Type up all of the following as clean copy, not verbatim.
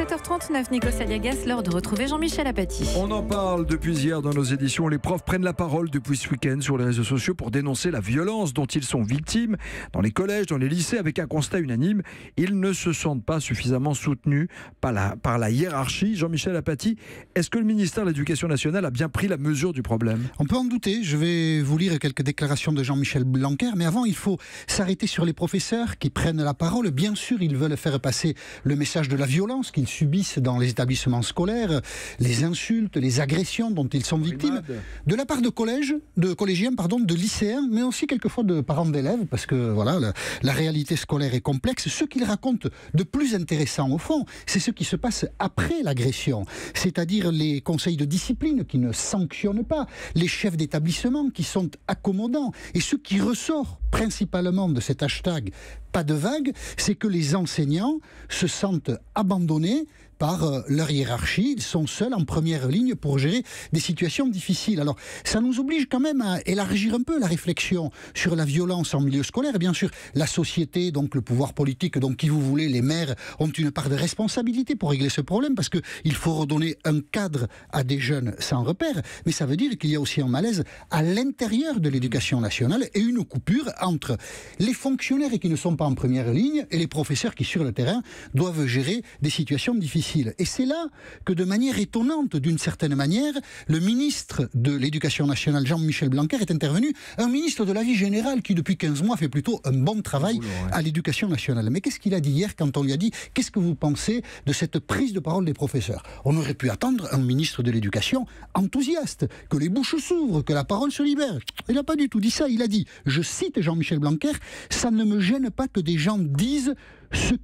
7h39, Nico Saliagas, l'heure de retrouver Jean-Michel Apathy. On en parle depuis hier dans nos éditions. Les profs prennent la parole depuis ce week-end sur les réseaux sociaux pour dénoncer la violence dont ils sont victimes dans les collèges, dans les lycées, avec un constat unanime. Ils ne se sentent pas suffisamment soutenus par la hiérarchie. Jean-Michel Apathy, est-ce que le ministère de l'Éducation nationale a bien pris la mesure du problème ? On peut en douter. Je vais vous lire quelques déclarations de Jean-Michel Blanquer, mais avant, il faut s'arrêter sur les professeurs qui prennent la parole. Bien sûr, ils veulent faire passer le message de la violence qu'ils subissent dans les établissements scolaires, les insultes, les agressions dont ils sont victimes, de la part de collégiens, de lycéens, mais aussi quelquefois de parents d'élèves, parce que voilà, la réalité scolaire est complexe. Ce qu'ils racontent de plus intéressant au fond, c'est ce qui se passe après l'agression, c'est-à-dire les conseils de discipline qui ne sanctionnent pas, les chefs d'établissement qui sont accommodants, et ce qui ressort principalement de cet hashtag pas de vague, c'est que les enseignants se sentent abandonnés par leur hiérarchie. Ils sont seuls en première ligne pour gérer des situations difficiles. Alors, ça nous oblige quand même à élargir un peu la réflexion sur la violence en milieu scolaire. Bien sûr, la société, donc le pouvoir politique, donc qui vous voulez, les maires, ont une part de responsabilité pour régler ce problème, parce qu'il faut redonner un cadre à des jeunes sans repère. Mais ça veut dire qu'il y a aussi un malaise à l'intérieur de l'éducation nationale et une coupure entre les fonctionnaires qui ne sont pas en première ligne et les professeurs qui, sur le terrain, doivent gérer des situations difficiles. Et c'est là que, de manière étonnante, d'une certaine manière, le ministre de l'Éducation nationale, Jean-Michel Blanquer, est intervenu, un ministre de la vie générale qui, depuis 15 mois, fait plutôt un bon travail à l'Éducation nationale. Mais qu'est-ce qu'il a dit hier quand on lui a dit « Qu'est-ce que vous pensez de cette prise de parole des professeurs ?» On aurait pu attendre un ministre de l'Éducation enthousiaste, que les bouches s'ouvrent, que la parole se libère. Il n'a pas du tout dit ça. Il a dit, je cite Jean-Michel Blanquer, « Ça ne me gêne pas que des gens disent ce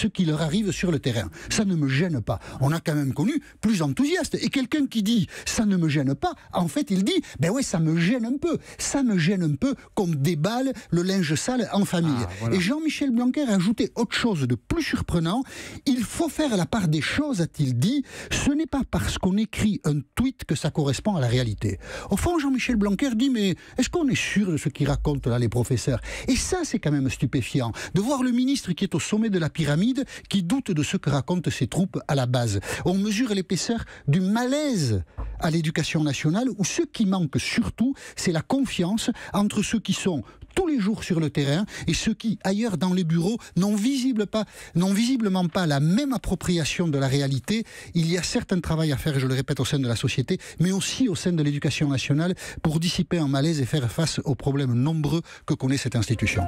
qui leur arrive sur le terrain. Ça ne me gêne pas. » On a quand même connu plus enthousiaste. Et quelqu'un qui dit « ça ne me gêne pas », en fait, il dit « ben ouais, ça me gêne un peu. Ça me gêne un peu qu'on déballe le linge sale en famille. » Voilà. Et Jean-Michel Blanquer a ajouté autre chose de plus surprenant. « Il faut faire la part des choses », a-t-il dit. « Ce n'est pas parce qu'on écrit un tweet que ça correspond à la réalité. » Au fond, Jean-Michel Blanquer dit « mais est-ce qu'on est sûr de ce qu'ils racontent là, les professeurs ?» Et ça, c'est quand même stupéfiant, de voir le ministre qui est au sommet de la pyramide, qui doute de ce que racontent ses troupes à la base. On mesure l'épaisseur du malaise à l'éducation nationale, où ce qui manque surtout, c'est la confiance entre ceux qui sont tous les jours sur le terrain et ceux qui, ailleurs dans les bureaux, n'ont visiblement pas la même appropriation de la réalité. Il y a certes un travail à faire, je le répète, au sein de la société, mais aussi au sein de l'éducation nationale pour dissiper un malaise et faire face aux problèmes nombreux que connaît cette institution.